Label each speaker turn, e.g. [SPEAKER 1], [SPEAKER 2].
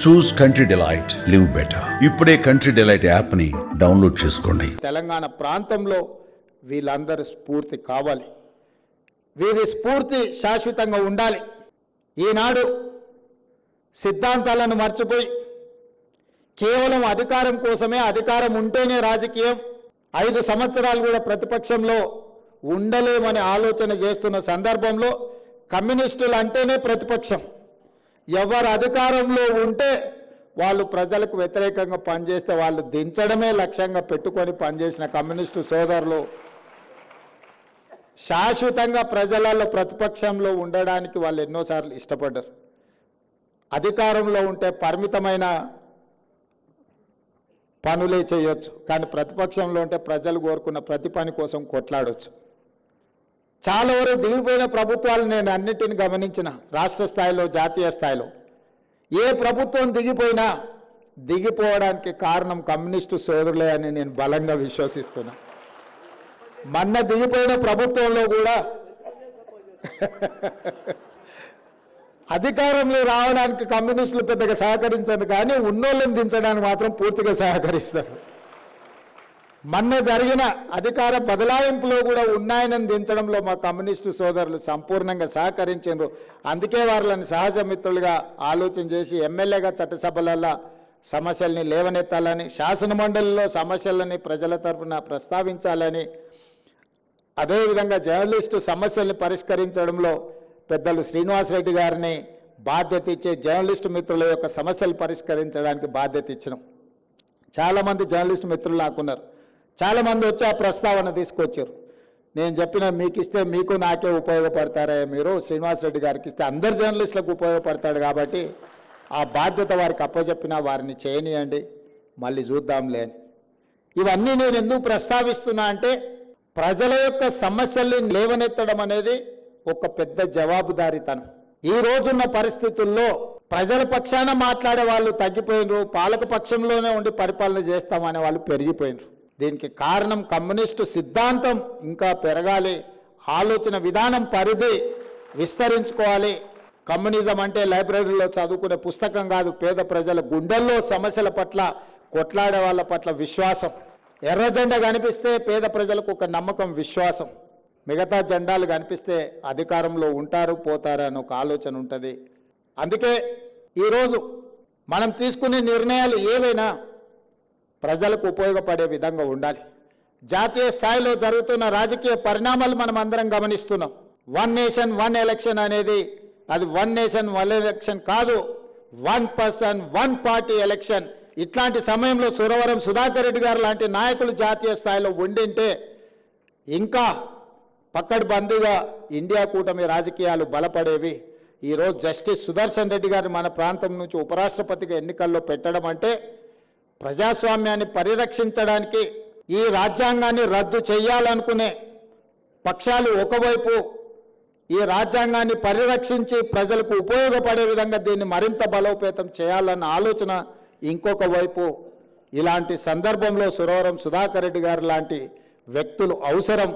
[SPEAKER 1] చూస్ country delight, live better. ఇప్పుడే country delight app ని download చేసుకోండి.
[SPEAKER 2] తెలంగాణ ప్రాంతంలో వీళ్ళందరూ స్ఫూర్తి కావాలి. వీరి స్ఫూర్తి శాశ్వతంగా ఉండాలి. ఈనాడు సిద్ధాంతాలను మర్చిపోయి కేవలం అధికారం కోసమే, అధికారం ఉంటేనే రాజకీయం, 5 సంవత్సరాలు కూడా ప్రతిపక్షంలో ఉండలేమని ఆలోచన చేస్తున్న సందర్భంలో కమ్యూనిస్టులు అంటేనే ప్రతిపక్షం. ఎవరు అధికారంలో ఉంటే వాళ్ళు ప్రజలకు వ్యతిరేకంగా పనిచేస్తే వాళ్ళు దించడమే లక్ష్యంగా పెట్టుకొని పనిచేసిన కమ్యూనిస్టు సోదరులు శాశ్వతంగా ప్రజలలో ప్రతిపక్షంలో ఉండడానికి వాళ్ళు ఎన్నోసార్లు ఇష్టపడ్డారు. అధికారంలో ఉంటే పరిమితమైన పనులే చేయొచ్చు, కానీ ప్రతిపక్షంలో ఉంటే ప్రజలు కోరుకున్న ప్రతి పని కోసం కొట్లాడొచ్చు. చాలా వరకు దిగిపోయిన ప్రభుత్వాలు నేను అన్నిటిని గమనించిన, రాష్ట్ర స్థాయిలో, జాతీయ స్థాయిలో. ఏ ప్రభుత్వం దిగిపోయినా దిగిపోవడానికి కారణం కమ్యూనిస్టు సోదరులే అని నేను బలంగా విశ్వసిస్తున్నా. మొన్న దిగిపోయిన ప్రభుత్వంలో కూడా అధికారంలో రావడానికి కమ్యూనిస్టులు పెద్దగా సహకరించదు, కానీ ఉన్నోళ్ళని దించడానికి మాత్రం పూర్తిగా సహకరిస్తారు. మొన్న జరిగిన అధికార బదలాయింపులో కూడా ఉన్నాయనని దించడంలో మా కమ్యూనిస్టు సోదరులు సంపూర్ణంగా సహకరించారు. అందుకే వాళ్ళని సహజ మిత్రులుగా ఆలోచన చేసి ఎమ్మెల్యేగా చట్టసభలలో సమస్యల్ని లేవనెత్తాలని, శాసనమండలిలో సమస్యలని ప్రజల తరఫున ప్రస్తావించాలని, అదేవిధంగా జర్నలిస్టు సమస్యల్ని పరిష్కరించడంలో పెద్దలు శ్రీనివాసరెడ్డి గారిని బాధ్యత ఇచ్చే జర్నలిస్టు మిత్రుల యొక్క సమస్యలు పరిష్కరించడానికి బాధ్యత ఇచ్చినాం. చాలామంది జర్నలిస్టు మిత్రులు నాకున్నారు. చాలామంది వచ్చి ఆ ప్రస్తావన తీసుకొచ్చారు. నేను చెప్పిన, మీకు ఇస్తే మీకు నాకే ఉపయోగపడతారే, మీరు శ్రీనివాసరెడ్డి గారికి ఇస్తే అందరు జర్నలిస్టులకు ఉపయోగపడతాడు కాబట్టి ఆ బాధ్యత వారికి అప్పచెప్పినా వారిని చేయనియండి, మళ్ళీ చూద్దాంలే అని. ఇవన్నీ నేను ఎందుకు ప్రస్తావిస్తున్నా అంటే, ప్రజల యొక్క సమస్యల్ని లేవనెత్తడం అనేది ఒక పెద్ద జవాబుదారీతనం. ఈ రోజున్న పరిస్థితుల్లో ప్రజల పక్షాన మాట్లాడే వాళ్ళు తగ్గిపోయినరు, పాలక పక్షంలోనే ఉండి పరిపాలన చేస్తామనే వాళ్ళు పెరిగిపోయినరు. దీనికి కారణం కమ్యూనిస్టు సిద్ధాంతం ఇంకా పెరగాలి, ఆలోచన విధానం పరిధి విస్తరించుకోవాలి. కమ్యూనిజం అంటే లైబ్రరీలో చదువుకునే పుస్తకం కాదు, పేద ప్రజల గుండెల్లో సమస్యల పట్ల కొట్లాడే వాళ్ళ పట్ల విశ్వాసం. ఎర్ర జెండా కనిపిస్తే పేద ప్రజలకు ఒక నమ్మకం, విశ్వాసం. మిగతా జెండాలు కనిపిస్తే అధికారంలో ఉంటారు పోతారు అని ఒక ఆలోచన ఉంటుంది. అందుకే ఈరోజు మనం తీసుకునే నిర్ణయాలు ఏవైనా ప్రజలకు ఉపయోగపడే విధంగా ఉండాలి. జాతీయ స్థాయిలో జరుగుతున్న రాజకీయ పరిణామాలు మనం అందరం గమనిస్తున్నాం. 1 నేషన్ 1 ఎలక్షన్ అనేది, అది 1 నేషన్ 1 ఎలక్షన్ కాదు, 1 పర్సన్ 1 పార్టీ ఎలక్షన్. ఇట్లాంటి సమయంలో సురవరం సుధాకర్ రెడ్డి గారు లాంటి నాయకులు జాతీయ స్థాయిలో ఉండింటే ఇంకా పక్కడ్బందీగా ఇండియా కూటమి రాజకీయాలు బలపడేవి. ఈరోజు జస్టిస్ సుదర్శన్ రెడ్డి గారిని మన ప్రాంతం నుంచి ఉపరాష్ట్రపతిగా ఎన్నికల్లో పెట్టడం అంటే ప్రజాస్వామ్యాన్ని పరిరక్షించడానికి, ఈ రాజ్యాంగాన్ని రద్దు చేయాలనుకునే పక్షాలు ఒకవైపు ఈ రాజ్యాంగాన్ని పరిరక్షించి ప్రజలకు ఉపయోగపడే విధంగా దీన్ని మరింత బలోపేతం చేయాలన్న ఆలోచన ఇంకొక వైపు. ఇలాంటి సందర్భంలో సురవరం సుధాకర్ రెడ్డి గారు లాంటి వ్యక్తులు అవసరం.